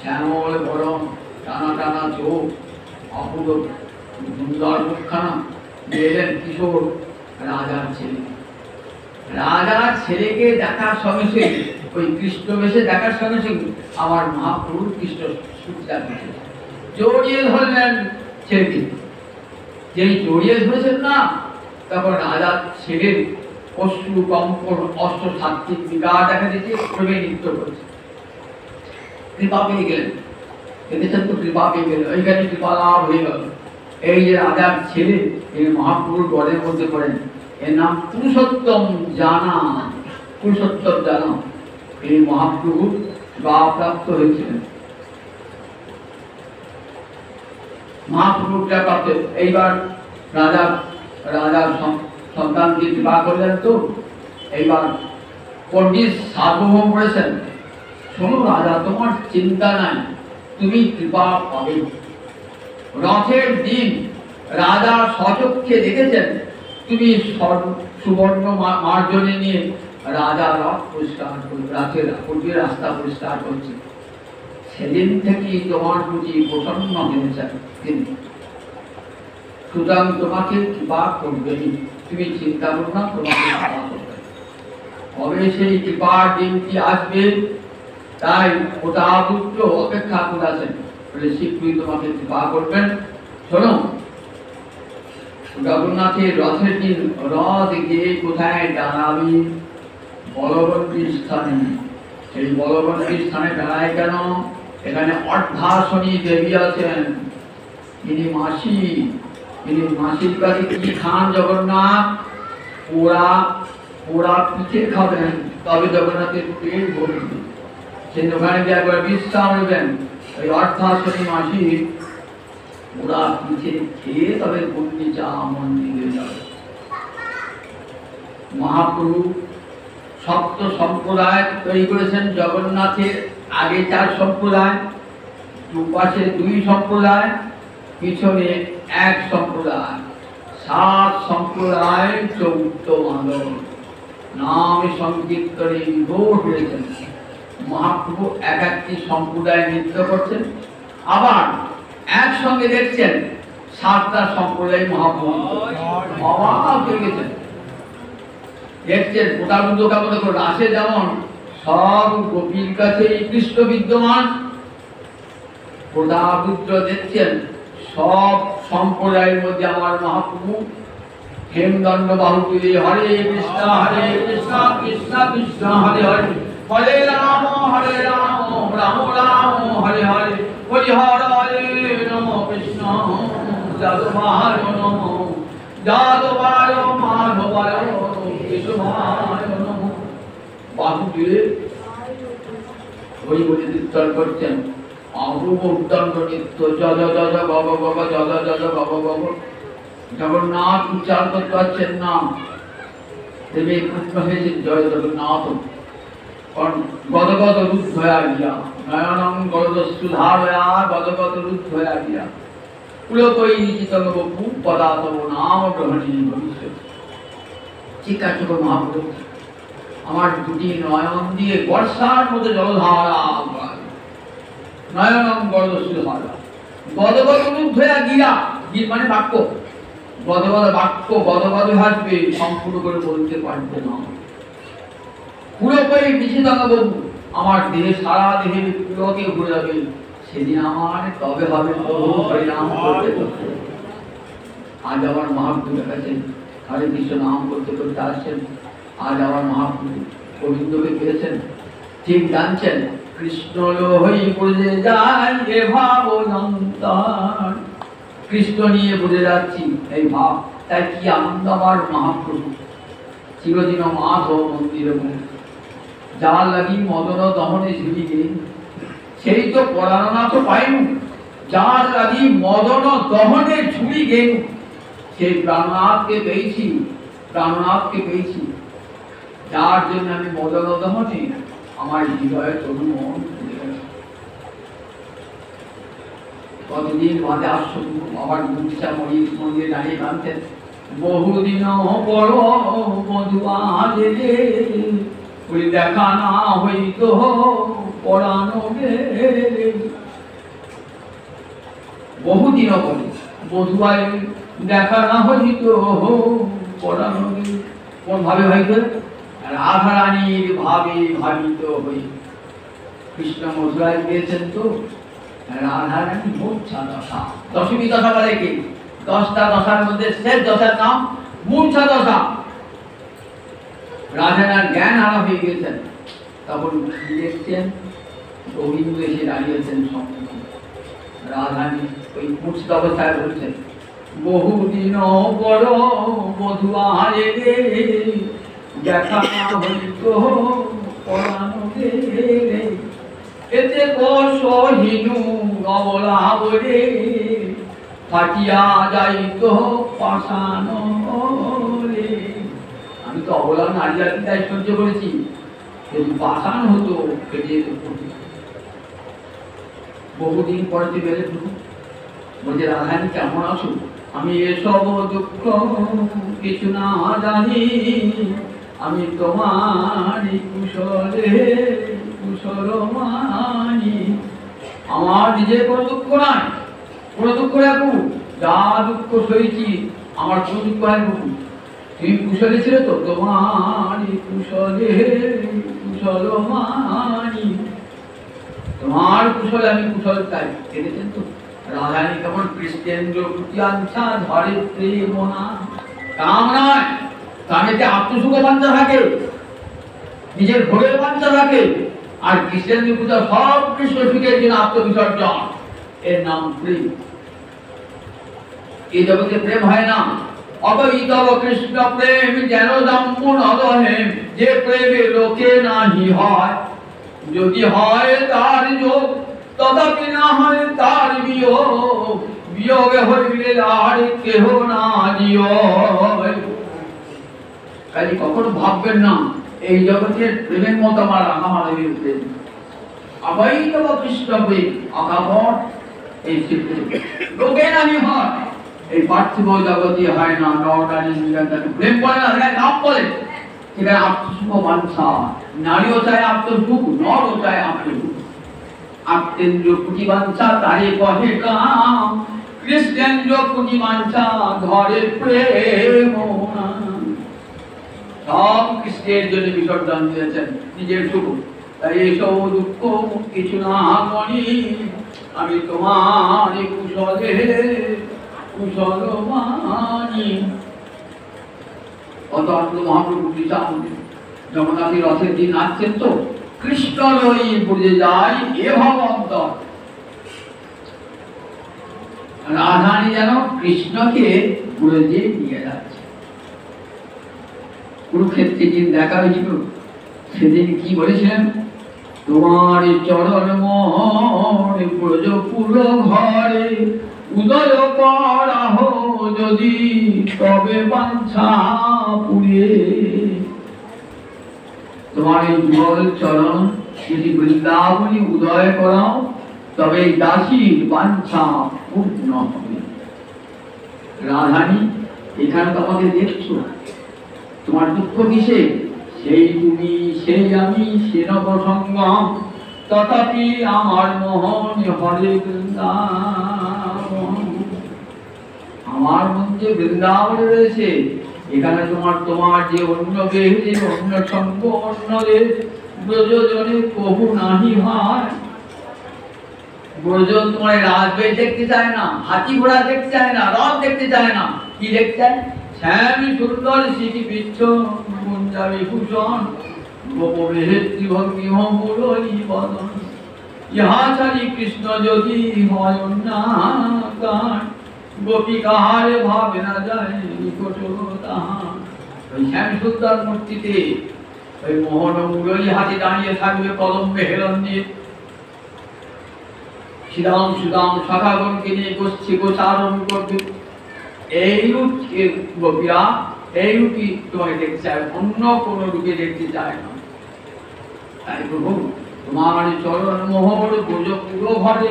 শ্যামল বরণ, টানা টানা চোখ, অপূর্ব সুন্দর মুখখানা, এলেন কিশোর রাজার ছেলে। রাজার ছেলেকে দেখার সঙ্গে সঙ্গে, ওই কৃষ্ণ বেশে দেখার সঙ্গে সঙ্গে আমার মহাপ্রভু কৃষ্ণ সূচনা জড়িয়ে ধরলেন ছেলেকে। যেই জড়িয়ে ধরেছেন না, তখন রাজার ছেলের অশ্রু কম্পন, অস্ত্র সাত্বিক বিকার দেখা দিচ্ছে, ক্রমে নৃত্য করছে। কৃপা পেয়ে গেলেন, দেখেছেন তো, কৃপা পেয়ে গেলেন, ওইখানে কৃপা লাভ হয়ে গেল। এই যে রাজার ছেলে, এই মহাপ্রভুর গড়ের মধ্যে পড়েন, এর নাম পুরুষোত্তম জানা। পুরুষোত্তম জানা এই মহাপ্রভু প্রাপ্ত হয়েছিলেন। মহাপ্রভু প্রাপ্ত। এইবার রাজার সন্তানকে বিবাহ করলেন তো, এইবার পণ্ডিত সার্বভৌম বলেছেন, শোনো রাজা, তোমার চিন্তা নাই, তুমি কৃপা পাবে। রথের দিন রাজা স্বচক্ষে দেখেছেন, তুমি সুবর্ণ মার্জনে নিয়ে রাজা রথ পরিষ্কার করছে, রাস্তা পরিষ্কার করছে। সেদিন থেকেই তোমার প্রতি প্রসন্ন হয়েছেন তিনি, সুতরাং তোমাকে কৃপা করবেন, তুমি চিন্তা করো না, তোমাকে কৃপা করবেন। কবে সেই কৃপার দিনটি আসবে, তাই প্রতাপরুদ্র অপেক্ষা করেছেন, বলে শীঘ্রই তোমাকে কৃপা করবেন। শোনো, জগন্নাথের রথের দিন রথ গিয়ে কোথায় দাঁড়াবি, বলবন্তীর স্থানে। সেই বলবন্তীর স্থানে দাঁড়ায় কেন, এখানে অর্ধাসনী দেবী আছেন, তিনি মাসি। তিনি মাসির কাছে কি খান জগন্নাথ, পোড়া পিঠে খাবেন, তবে জগন্নাথের পেট ভরবে। সেই ওখানে গিয়ে একবার বিশ্রাম নেবেন। ওই অর্ধাসনী মাসি পোড়া পিঠে খেয়ে তবে গুন্ডিচা মন্দিরে যাবে। মহাপ্রভু সপ্ত সম্প্রদায় তৈরি করেছেন। জগন্নাথের আগে 4 সম্প্রদায়, দুপাশে 2 সম্প্রদায়, পিছনে 1 সম্প্রদায়, 7 সম্প্রদায় 14 মানব নাম সংকীর্তনে বিভোর হয়েছেন। মহাপ্রভু একটি সম্প্রদায় নৃত্য করছেন, আবার একসঙ্গে দেখছেন 7টা সম্প্রদায় মহাপ্রভু অবাক হয়ে গেছেন। দেখছেন প্রতাপরুদ্র কেমন রাসে যেমন সব গোপীর কাছে কৃষ্ণ বিদ্যমান। প্রতাপুত্র দেখছেন সব সম্প্রদায়ের মধ্যে আমার মহাপ্রভু হেমদণ্ড বাহু তুলে হরে কৃষ্ণ কৃষ্ণ কৃষ্ণ হরে হরে, হরে রাম রাম রাম হরে হরে, হরি হর হরে নম কৃষ্ণ যাদবায় নম যাদবায় মাধবায় কেশবায় নম। বাহু তুলে হরি বলে কীর্তন করছেন। অপূর্ব উদ্দণ্ড নৃত্য, জজ জজ গব গব জজ জজ গব গব। জগন্নাথ উচ্চারণ করতে পারছেন না, দেবে পুত্র হয়েছেন জয় জগন্নাথ। কারণ গদগদ রুদ্ধ হয়ে গিয়া, নয়নং গদস্যুধারয়া গদগদ রুদ্ধ হয়ে গিয়া, পুলকই নিচিতং বপু পদাতব নাম গ্রহণী ভবিষ্যৎ। চিৎকার করো মহাপ্রভু, আমার দুটি নয়ন দিয়ে বর্ষার মতো জলধারা, নয়নং গদস্যুধারয়া গদগদ রুদ্ধ হয়ে গিয়া, গির মানে বাক্য, গদগদ বাক্য গদগদ ভাসবে, সম্পূর্ণ করে বলতে পারবে না। পুলকই নিচিতং বপু, আমার দেহে সারা দেহে পুলকে ঘুরে যাবে, সেদিন আমার তবে হবে হরিনাম করতে করতে। আজ আমার মহাপ্রভু দেখাচ্ছেন হরে কৃষ্ণ নাম করতে করতে আসছেন। আজ আমার মহাপ্রভু গোবিন্দকে পেয়েছেন, ঠিক জানছেন কৃষ্ণ হই বুঝে যাই এ ভাব অন্তর, কৃষ্ণ নিয়ে বুঝে যাচ্ছি এই ভাব। তাই কি আনন্দ আমার মহাপ্রভু চিরদিন মাধব মন্দিরে, যার লাগি মদন দহনে ঝুলি গে, সেই তো পরাণনাথ পাইনু, যার লাগি মদন দহনে ঝুলি গে, সেই প্রাণনাথকে পেয়েছি, প্রাণনাথকে পেয়েছি, যার জন্য আমি মদন দহনে আমার হৃদয়ে তরু মন খুলে গেছে। কতদিন বাদে আসুন আবার গুচ্ছা মন্দিরে দাঁড়িয়ে কাঁদতেন, বহুদিন বড় মধুয়া জেলে ওই দেখা না হইতো পড়ানো গেলে। বহুদিন পরে মধুয়ায় দেখা না হইতো পড়ানো গেলে। কোন ভাবে হইতো? রাধারানীর ভাবে ভাবিত হই। কৃষ্ণ মধুরায় গিয়েছেন তো রাধারানী মূর্ছা দশা, দশমী দশা বলে কি? 10টা দশার মধ্যে শেষ দশার নাম মূর্ছা দশা। রাধারানীর জ্ঞান হারা হয়ে গেছেন, তখন কি দেখছেন? গোবিন্দ এসে দাঁড়িয়েছেন সম্মুখে। রাধারানী ওই মূর্ছা অবস্থায় বলছেন, বহুদিন বড় মধুয়ারে দেখা না হইতো পরানো গেলে, এতে কসহিনু অবলা বলে ফাটিয়া যাইতো পাষাণ রে। আমি তো অবলা নারী জাতি তাই সহ্য করেছি, যদি পাষাণ হতো ফেটে যেত। বহুদিন পরে তুই বেড়ে বলছে, রাধারানী কেমন আছো? আমি এসব দুঃখ কিছু না জানি, আমি তোমার কুশলে কুশল মানি। আমার নিজের কোনো দুঃখ নাই, কোনো দুঃখ রাখু, যা দুঃখ সইছি আমার কোনো দুঃখ রাখু। তুমি কুশলে ছিল তো, তোমার কুশলে কুশল মানি, তোমার কুশলে আমি কুশল চাই। দেখেছেন তো রাধারানী কেমন কৃষ্ণেন্দ্র কুটিয়াঞ্ছা ধরে প্রেম না, কাম নয়, কামেতে আত্মসুখ বাঞ্ছা থাকে, নিজের ভোগের বাঞ্ছা থাকে। আর কৃষ্ণেন্দ্র পূজা সব কৃষ্ণ সুখের জন্য আত্মবিসর্জন, এর নাম প্রেম। এই জগতে প্রেম হয় না। অবৈতব কৃষ্ণ প্রেম যেন দম্পু নদহেম, যে প্রেমে লোকে নাহি হয়, যদি হয় তার যোগ তথাপি না হয় তার বিয়োগ, বিয়োগে হইলে আর কেহ না জিয়। কাজে কখনো ভাববেন না এই জগতের প্রেমের মতো আমার রাঙামাধবের প্রেম। অবৈতব কৃষ্ণ প্রেম অকাপট, এই লোকে নাহি হয়, এই পার্থিব জগতে হয় না। নরনারী প্রেম করে না, নাম বলে, সেখানে আত্মসুখ বাঞ্ছা। নারীও চায় আত্মসুখ, নরও চায় আত্মসুখ। আত্মেন্দ্র কুটি বাঞ্ছা তারে কহে কাম, কৃষ্ণেন্দ্র কুটি বাঞ্ছা ধরে প্রেম। সব কৃষ্ণের জন্য বিসর্জন দিয়েছেন নিজের সুখ। তাই এসব দুঃখ কিছু না মনি, আমি তোমার কুশল মানি। অতএব মহাপ্রভু জগন্নাথের রথের দিন আসছেন তো, কৃষ্ণ লই বুঝে যায় এ ভগবন্তর। রাধারানী যেন কৃষ্ণকে পুরে দিয়ে নিয়ে যাচ্ছে। কুরুক্ষেত্রে দিন দেখা হয়েছিল, সেদিন কি বলেছিলেন? তোমার চরণ মন ব্রজকুল ঘরে উদয় করাহ যদি, তবে বাঞ্ছা পুরে। তোমার এই যুগল চরণ যদি বৃন্দাবনী উদয় করাও, তবে দাসীর বাঞ্ছা পূর্ণ হবে। রাধারানী, এখানে তোমাকে দেখছো, তোমার দুঃখ কিসে? সেই তুমি সেই আমি সেন প্রসঙ্গম, তথাপি আমার মোহন হরে বৃন্দাবন। আমার মধ্যে বৃন্দাবন রয়েছে, এখানে তোমার যে অন্য দেহে অন্য সঙ্গ অন্য দেশ ব্রজজনে কবু নাহি হয়। ব্রজ তোমার রাজবেশ দেখতে চায় না, হাতি ঘোড়া দেখতে চায় না, রথ দেখতে চায় না, কি দেখতে চায়? শ্যামী সুন্দর সিটি বিচ্ছ গুঞ্জাবি ভূষণ, গোপবেহেত্রী ভঙ্গি মুরলী বদন। ইহা ছাড়ি কৃষ্ণ যদি হয় না গান, গোপী কাহারে ভাবে না যায় নিকট তাহার। ওই শ্যামী সুন্দর মূর্তিতে ওই মোহন মুরলী হাতে দাঁড়িয়ে থাকবে কদম্বে হেলন দিয়ে। শ্রীরাম সুদাম সখাগণকে নিয়ে গোষ্ঠী গোচারণ করবে। এইরূপ গোপীরা এইরূপই তোমাকে দেখতে চায়, অন্য কোন রূপে দেখতে চায় না। তাই প্রভু তোমার চরণ মোহর ব্রজ পুরো ঘরে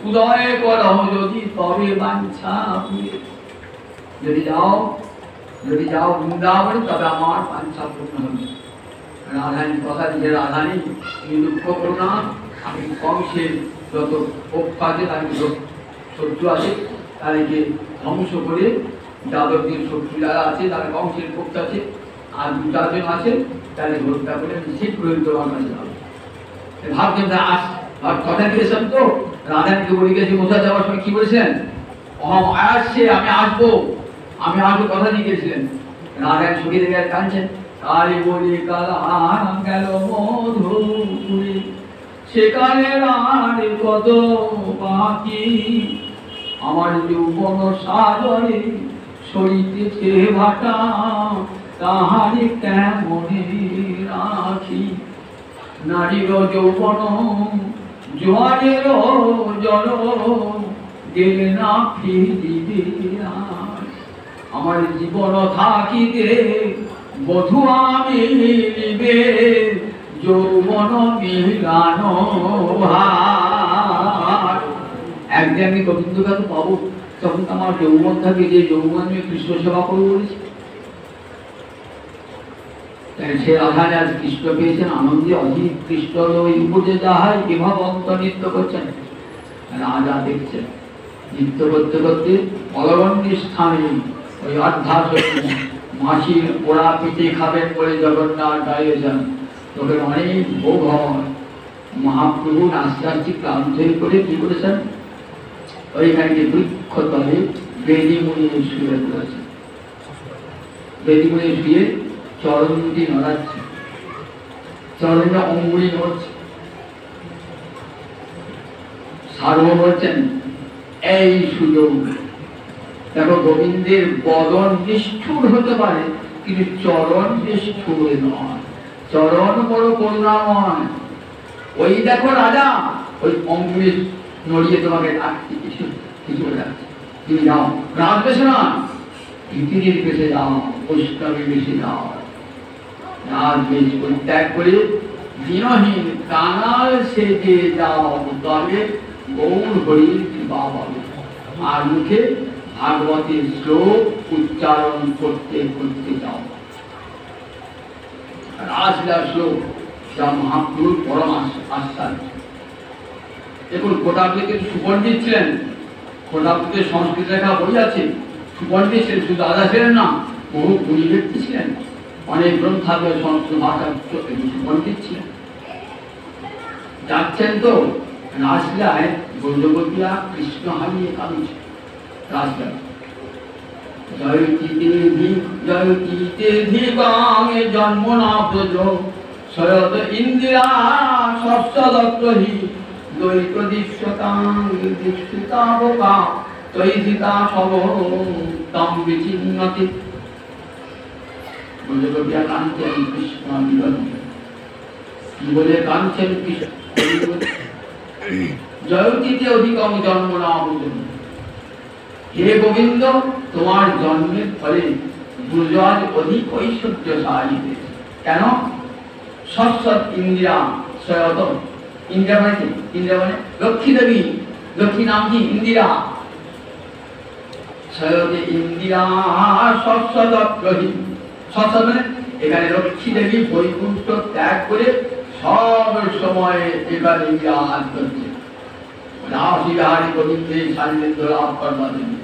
উদয় করহ যদি, তবে বাঞ্ছা পুরে। যদি যাও বৃন্দাবনে, তবে আমার বাঞ্ছা পূর্ণ হবে। রাধারানী কথা দিলে, রাধারানী তুমি দুঃখ করো না, আমি কংসের যত পক্ষ আছে, তাকে শত্রু আছে, তাদেরকে ধ্বংস করে, যাদবদের শত্রু যারা আছে তারা কংসের পক্ষ আছে, আর দু চারজন আছে, তাদের হত্যা করে নিশ্চিত করে তোমার কাছে যাবে। ভাবছেন কথা দিয়েছেন তো, রাধারানীকে বলে গেছে কোথা যাওয়ার সময় কি বলেছেন? আসছে, আমি আসবো কথা দিয়ে গেছিলেন। রাধারানী সুখী দেখে কাঁদছেন, কালী বলি কালা গেল মধুপুরে, সেখানে আর কত বাকি, আমার যৌবন সাগরে সরিতেছে ভাটা, তাহারে কেমনে রাখি। নারীর যৌবন জোয়ারের জল, গেলে না ফিরিবে। আমার জীবন থাকিতে বধূ আমি নিবে, যৌবন মিলানো ভার। একদিন আমি গোবিন্দকে তো পাবো, তখন আমার যৌবন থাকে, যে যৌবন আমি কৃষ্ণ সেবা করবো বলেছি। সে রাধারে আজ কৃষ্ণ পেয়েছেন, আনন্দে অধিক কৃষ্ণ ওই উপজে যাহাই বিভাবন্ত নৃত্য করছেন। রাজা দেখছেন নৃত্য করতে করতে অলবন্ডী স্থানে ওই অর্ধাশনে মাসির পোড়া পিঠে খাবেন বলে জগন্নাথ দাঁড়িয়ে যান। তখন অনেক ভোগ হয়। মহাপ্রভু আস্তে আস্তে ক্লান্ত হয়ে করে কি করেছেন? ওইখানে বৃক্ষ তলে বেদি মুনি শুয়ে পড়েছে। বেদি মুনি শুয়ে চরণ দুটি নড়াচ্ছে, চরণে অঙ্গুলি নড়ছে। সার্বভৌম বলছেন, এই সুযোগ দেখো, গোবিন্দের বদন নিষ্ঠুর হতে পারে, কিন্তু চরণ নিষ্ঠুর নয়, চরণ বড় করুণাময়। ওই দেখো রাজা ওই অঙ্গুলি নড়িয়ে তোমাকে ডাকছে, কিছু কিছু ডাকছে, তুমি যাও, রাজ বেশে না, পৃথিবীর বেশে যাও, বৈষ্ণবী বেশে যাও। রাজ বেশ পরিত্যাগ করে দিনহীন কানাল সেজে যাও, তবে গৌর হরির কৃপা পাবে। আর মুখে ভাগবতের শ্লোক উচ্চারণ করতে করতে যাও। রাসলীলা শ্লোক যা মহাপ্রভুর পরম আশ্বাস। দেখুন, কোটাপুরীতে সুপণ্ডিত ছিলেন, কোটাপুরীতে সংস্কৃত লেখা বই আছে, সুপণ্ডিত ছিলেন, শুধু দাদা ছিলেন না, বহু গুণী ব্যক্তি ছিলেন, অনেক গ্রন্থাগারে সংস্কৃত ভাষা সুপণ্ডিত ছিলেন। যাচ্ছেন তো রাসলীলায় ব্রজবতীরা কৃষ্ণ হারিয়ে কাঁদছে রাসলীলা। জয়তীতে গাঙে জন্ম না ব্রজ শরদ ইন্দিরা শস্যদত্তহি দ্বৈত দৃশ্যতাং দীক্ষিতাবকা তৈধিতা সব তম বিচিন্নতি। ব্রজবতীরা কাঁদছেন কৃষ্ণ বিরোধী। কি বলে কাঁদছেন কৃষ্ণ? জয়তীতে অধিকম জন্ম না ব্রজ। হে গোবিন্দ, তোমার জন্মের ফলে ব্রজ অধিক ঐশ্বর্যশালী হয়েছে। কেন? সৎসৎ ইন্দিরা সয়ত। ইন্দিরা মানে কি? ইন্দিরা মানে লক্ষ্মী দেবী। লক্ষ্মী নাম কি? ইন্দিরা। সয়তে ইন্দিরা সৎসদগ্রহী। সৎসৎ মানে এখানে লক্ষ্মী দেবী বৈকুণ্ঠ ত্যাগ করে সব সময় এখানে বিরাজ করছে। রাসবিহারী গোবিন্দে শারীরেন্দ্র লাভ করবার জন্য।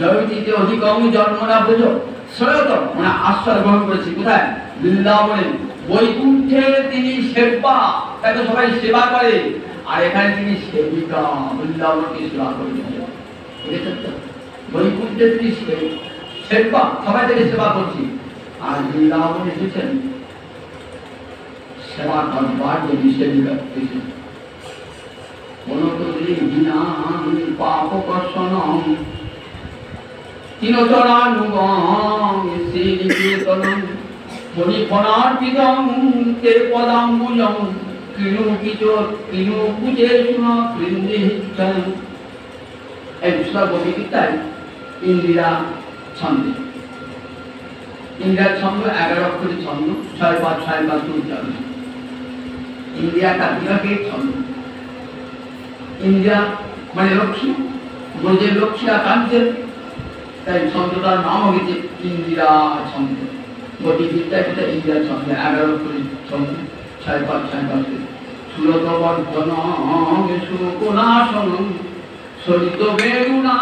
জয়তীতে অধিকম জন্ম না ব্রজ সয়ত মানে আশ্রয় গ্রহণ করেছে কোথায়? বৃন্দাবনে। বৈকুণ্ঠে তিনি সেবা, তাই তো সবাই সেবা করে, আর এখানে তিনি সেবিকা, বৃন্দাবনকে সেবা করেছেন। বৈকুণ্ঠে তিনি সেবা, সবাই থেকে সেবা করছি, আর বৃন্দাবনে এসেছেন সেবা করবার জন্য সেবিকা এসেছেন। পাপ কর্ষণম তিনচরানুগম শ্রীনিকেতনম মণিফণার্পিতম তে পদাম্বুজম কিনুকুচেষুন কৃন্দিহিচ্ছন। এই বিশ্বগীতায় ইন্দিরা ছন্দে। ইন্দিরার ছন্দ 11 অক্ষরের ছন্দ, 6-5 তুলতে হবে। ইন্দিরাটা বিরাটের ছন্দ। ইন্দিরা মানে লক্ষ্মী, ব্রজের লক্ষ্মীরা কাঁদছেন, তাই ছন্দটার নাম হয়েছে ইন্দিরা ছন্দ। গতিবিদ্যায় সেটা ইন্দিরা ছন্দ, 11 অক্ষরের ছন্দ, 6-5 সুরত বর্ধন সুকোনাসন সরিত বেগুনা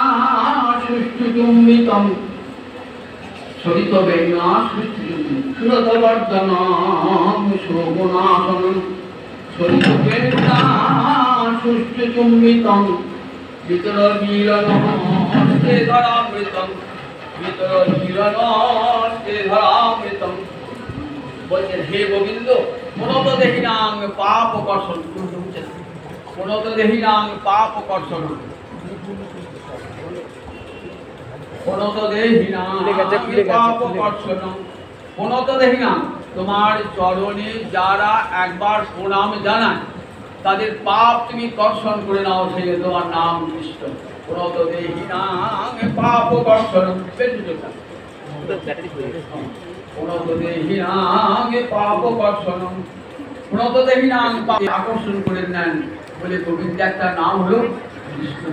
সুষ্ঠু চুম্বিতম। সরিত বেগুনা সুষ্ঠু চুম্বিতম সুরত বর্ধন সুকোনাসন সরিত বেগুনা সুষ্ঠু চুম্বিতম ভিতর মিলনস্তে ধরামৃতম ভিতর মিলনস্তে ধরামৃতম। বলছেন হে গোবিন্দ, প্রণত দেহিনাং পাপ কর্ষণ। প্রণত দেহিনাং পাপ কর্ষণ। প্রণত দেহিনাং পাপ কর্ষণ। প্রণত দেহিনাং, তোমার চরণে যারা একবার প্রণাম জানায় তাদের পাপ তুমি কর্ষণ করে নাও, সেই তোমার নাম কৃষ্ণ। প্রণত দেহিনাং পাপ কর্ষণ। প্রণত দেহিনাং পাপ কর্ষণ। প্রণত দেহিনাং পাপ আকর্ষণ করে নেন বলে গোবিন্দ একটা নাম হলো কৃষ্ণ।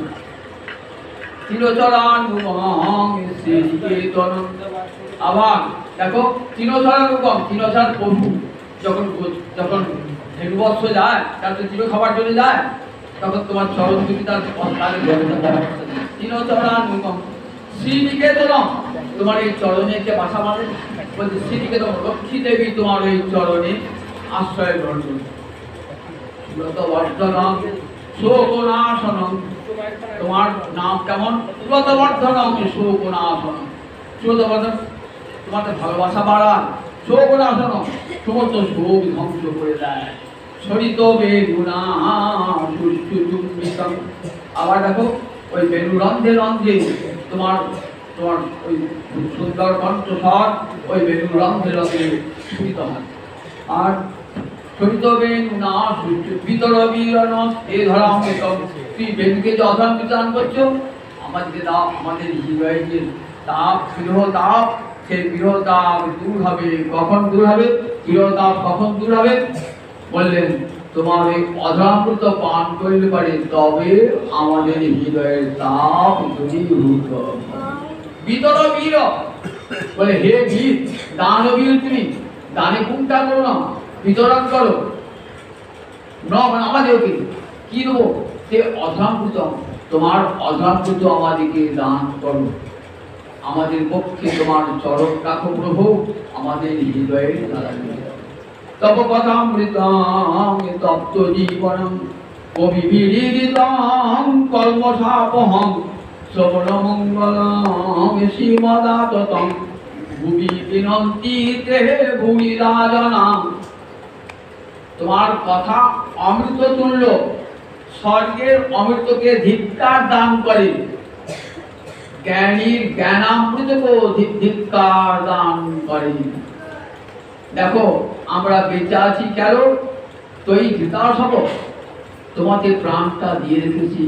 তিনচরানুগম শ্রীনিকেতনম। আবার দেখো তিনচরানুগম, তিনচার প্রভু যখন ভেনুবৎস যায়, তার তো চির খাবার জন্য যায়, তখন তোমার চরণ দুটি তার তিনচরানুগম শ্রীনিকেতনম। তোমার এই চরণে কে বাসা বাঁধে? বলছে শ্রীনিকেতন, লক্ষ্মী দেবী তোমার এই চরণে আশ্রয় গ্রহণ করছে। সুরতবর্ধনম শোকনাশনম। তোমার নাম কেমন? সুরতবর্ধনম শোকনাশনম। সুরতবর্ধন তোমার তো ভালোবাসা বাড়ায়। শোকনাশনম সমস্ত শোক ধ্বংস করে দেয়। সরিত বেগুনা সুষ্ঠু চুম্বিতম। আবার দেখো ওই বেনু রন্ধে রন্ধে তোমার তোমার ওই সুন্দর কণ্ঠস্বর ওই বেনু রন্ধে রন্ধে শুনিত হয়। আর সরিত বেগুনা সুষ্ঠু ভিতর বিরণ এ ধরামৃতম। তুই বেনুকে যে অধরামৃত দান করছো, আমাদেরকে দাও, আমাদের হৃদয়ে যে তাপ, বিরহ তাপ, সেই বিরহ তাপ দূর হবে। কখন দূর হবে? বিরহ তাপ কখন দূর হবে? বললেন তোমার এই অধরামৃত পান করলে পারে, তবে আমাদের হৃদয়ের তাপ দূরীভূত। ভিতর বীর বলে হে বীর, দানবীর তুমি, দানে কোনটা করো না, বিতরণ করো না, মানে আমাদেরকে কি দেবো? সে অধরামৃত, তোমার অধরামৃত আমাদেরকে দান করো। আমাদের পক্ষে তোমার চরণ রাখো প্রভু, আমাদের হৃদয়ের দ্বারা। তব কথামৃতং তপ্ত জীবনম কবিবিদিতং কল্মষাপহং শ্রবণমঙ্গলং শ্রীমদাততং ভুবি বিনন্তি তে ভুবি রাজনাম। তোমার কথা অমৃত তুল্য, স্বর্গের অমৃতকে ধিক্কার দান করে, জ্ঞানীর জ্ঞানামৃতকে ধিক্কার দান করে। দেখো আমরা বেঁচে আছি কেন? তুই ধৃতাস হব, তোমাকে প্রাণটা দিয়ে রেখেছি।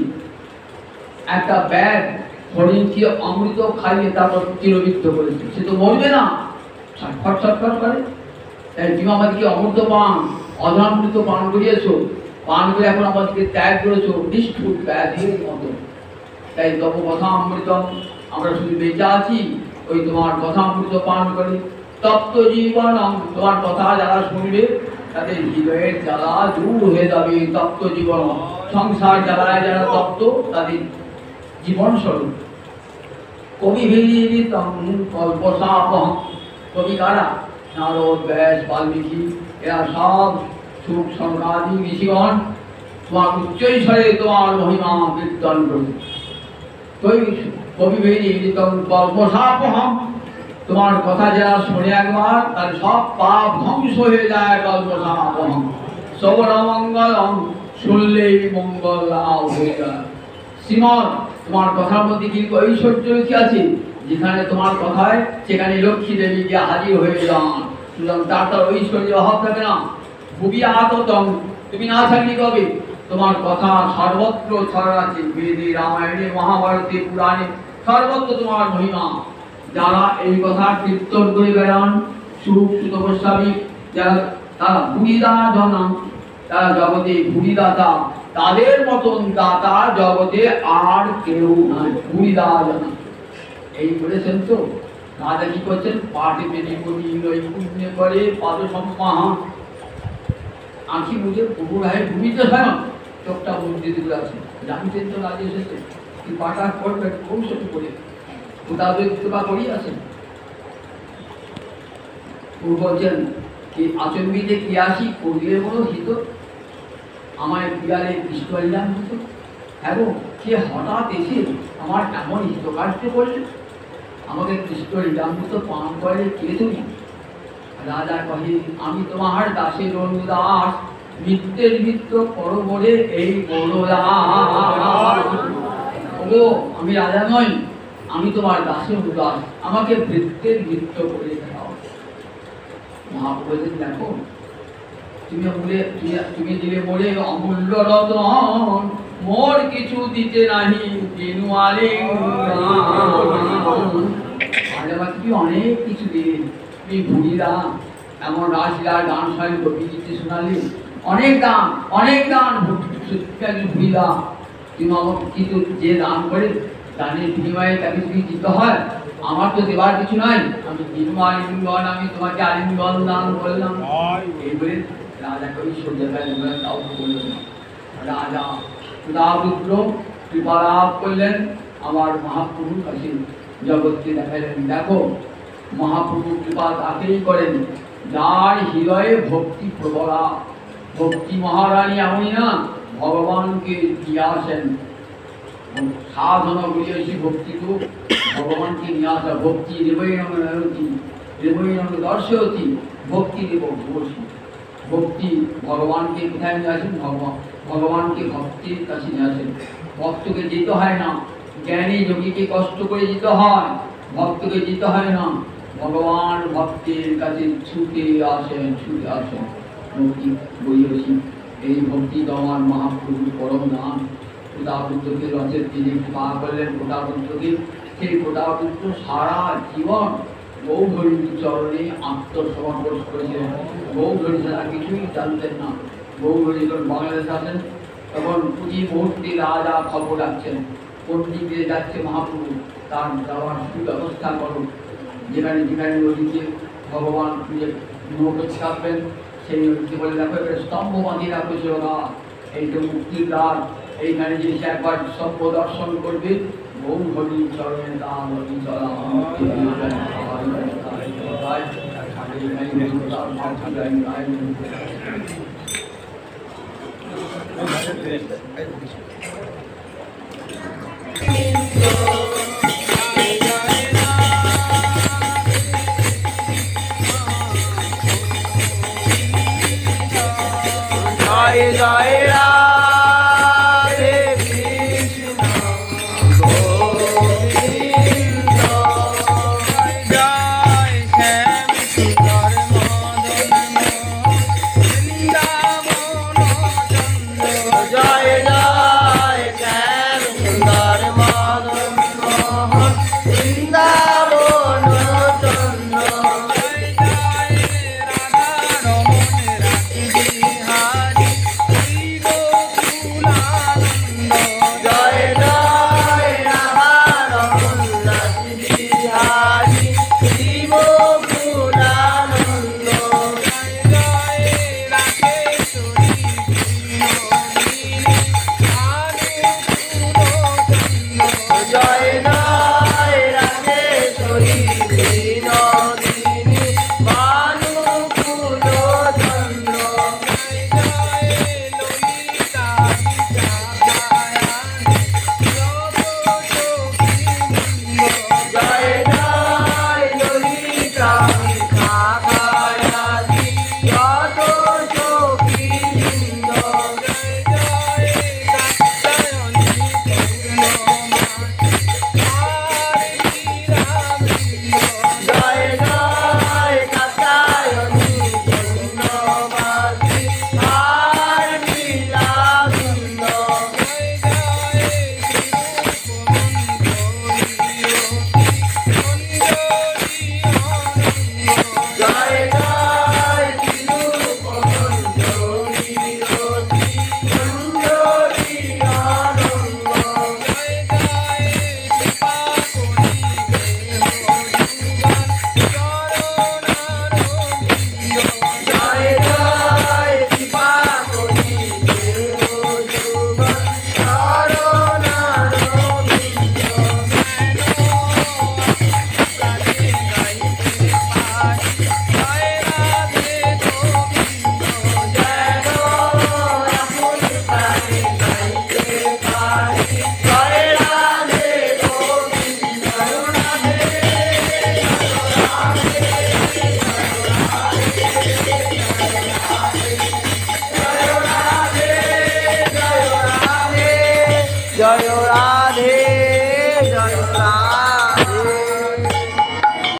একটা ব্যাগ হরিণকে অমৃত খাইয়ে তারপর চিরবিদ্ধ করেছে, সে তো মরবে না, ছটফট ছটফট করে। তাই তুমি আমাদেরকে অমৃত পান, অধরামৃত পান করিয়েছো, পান করে এখন আমাদেরকে ত্যাগ করেছো নিষ্ঠুর ব্যাধির মতো। তাই তব কথা অমৃত, আমরা শুধু বেঁচে আছি ওই তোমার কথা অমৃত পান করে। তপ্ত জীবন, তোমার কথা যারা শুনবে তাদের হৃদয়ের জ্বালা দূর হয়ে যাবে। তপ্ত জীবন, সংসার জ্বালায় যারা তপ্ত তাদের জীবন স্বরূপ। কবিভিরিতং কল্পসাপহং, কবি কারা? নারদ, ব্যাস, বাল্মীকি, এরা সব সুখ সনকাদি ঋষিগণ তোমার উচ্চৈস্বরে তোমার মহিমা কীর্তন করবে। কবিভিরিতং কল্পসাপহং, তোমার কথা যারা শোনে একবার তার সব পাপ ধ্বংস হয়ে যায়। কল্পসাপহং শ্রবণমঙ্গলং, শুনলেই মঙ্গল লাভ হয়ে যায়। শ্রীমৎ, তোমার কথার মধ্যে কিন্তু ঐশ্বর্য কি আছে? যেখানে তোমার কথায় সেখানে লক্ষ্মী দেবী গিয়ে হাজির হয়ে যান, সুতরাং তার ঐশ্বর্য অভাব থাকে না। ভুবি আততং, তুমি না থাকলে কবে? তোমার কথা সর্বত্র ছড়াচ্ছে, বেদে, রামায়ণে, মহাভারতে, পুরাণে, সর্বত্র তোমার মহিমা। যারা এই কথা কীর্তন করে বেড়ান, সুখ সুতপস্বামী যারা, তারা ভুরিদা জনা, তারা জগতে ভুরিদাতা, তাদের মতন দাতা জগতে আর কেউ নাই। ভুরিদা জনা এই বলেছেন তো। রাজা কি করছেন? পাটে পেনে করি নৈপুণ্য করে পাদ সম্মাহন, আঁখি বুঝে পুকুর হয় ভূমিতে স্বয়ং, চোখটা মন্দির দিকে আছে। জানতেন তো রাজা এসেছে, কি পাটা করবে কৌশল করে ওটাদের কৃপা করিয়ে আছেন। বলছেন কি আচম্বিতে কি আসি করিলে বলো হিত, আমায় বিড়ালে কৃষ্ণ হরিনাম হতো। হ্যাঁ গো, কে হঠাৎ এসে আমার এমন হিতকার্য করলে, আমাকে কৃষ্ণ হরিনাম হতো পান করে কে তুমি? রাজা কহে, আমি তোমার দাসের অনুদাস, মিত্রের মিত্র করো বলে এই বড়দাস। ওগো, আমি রাজা নই, আমি তোমার দাসের অনুদাস, আমাকে ভৃত্যের মিত্র করে দাও। মহাপ্রভু দেখো, তুমি দিলে মোরে অমূল্য রতন, মোর কিছু দিতে নাহি দিনু তুমি অনেক কিছু দিলে। তুমি ভুলিরা এমন রাসলীলা গান শৈল কবি দিতে শোনালি, অনেক দান ভুলিরা। তুমি আমাকে কিন্তু যে দান করে দানের বিনিময়ে তাকে তুমি দিতে হয়, আমার তো দেবার কিছু নাই। আমি দিনু আলিঙ্গন, আমি তোমাকে আলিঙ্গন দান করলাম। এই বলে রাজাকে ওই সৌর্যতা তাও বললেন না। রাজা পুত্র কৃপালাভ করলেন, আমার মহাপ্রভুর কাছে জগৎকে দেখালেন। দেখো, মহাপ্রভু কৃপা তাকেই করেন যার হৃদয়ে ভক্তি প্রবলা। ভক্তি মহারানী এমনই না, ভগবানকে দিয়ে আসেন। সাধনা বুঝেছি ভক্তি তো ভগবানকে নিয়ে আসা। ভক্তি দেবৈনতি দর্শয়তি, ভক্তি দেব বসি। ভক্তি ভগবানকে কোথায় নিয়ে আসেন? ভগবানকে ভক্তির কাছে নিয়ে আসেন। ভক্তকে যেতে হয় না, জ্ঞানী যোগীকে কষ্ট করে যেতে হয়, ভক্তকে যেতে হয় না। ভগবান ভক্তের কাছে ছুটে আসেন। ভক্তি বইয়েছি, এই ভক্তি তো আমার মহাপ্রভুর পরম দান। প্রতাপুত্রকে রথের তিনি কৃপা করলেন। প্রতাপুত্রকে, সেই প্রতাপুত্র সারা জীবন গৌধরীর চরণে আত্মসমর্পণ করেছিলেন। গৌধরী ছাড়া কিছুই জানতেন না। গৌধরী যখন বাংলাদেশে আসেন তখন পুঁজি মুহূর্তে রাজা খবর রাখছেন, কোন দিক দিয়ে যাচ্ছে মহাপ্রভু, তার যাওয়ার সুব্যবস্থা করো। যেখানে যেখানে নদীতে ভগবান মুখে ছাপবেন, সেই নদীতে বলে দেখো এবারে স্তম্ভ বাঁধিয়ে রাখো সেবা, এইটা মুক্তির দ্বার। এইখানে যে সে একবার স্তম্ভ দর্শন করবে, গৌধরী চরণে তার নদী চলা Thank you.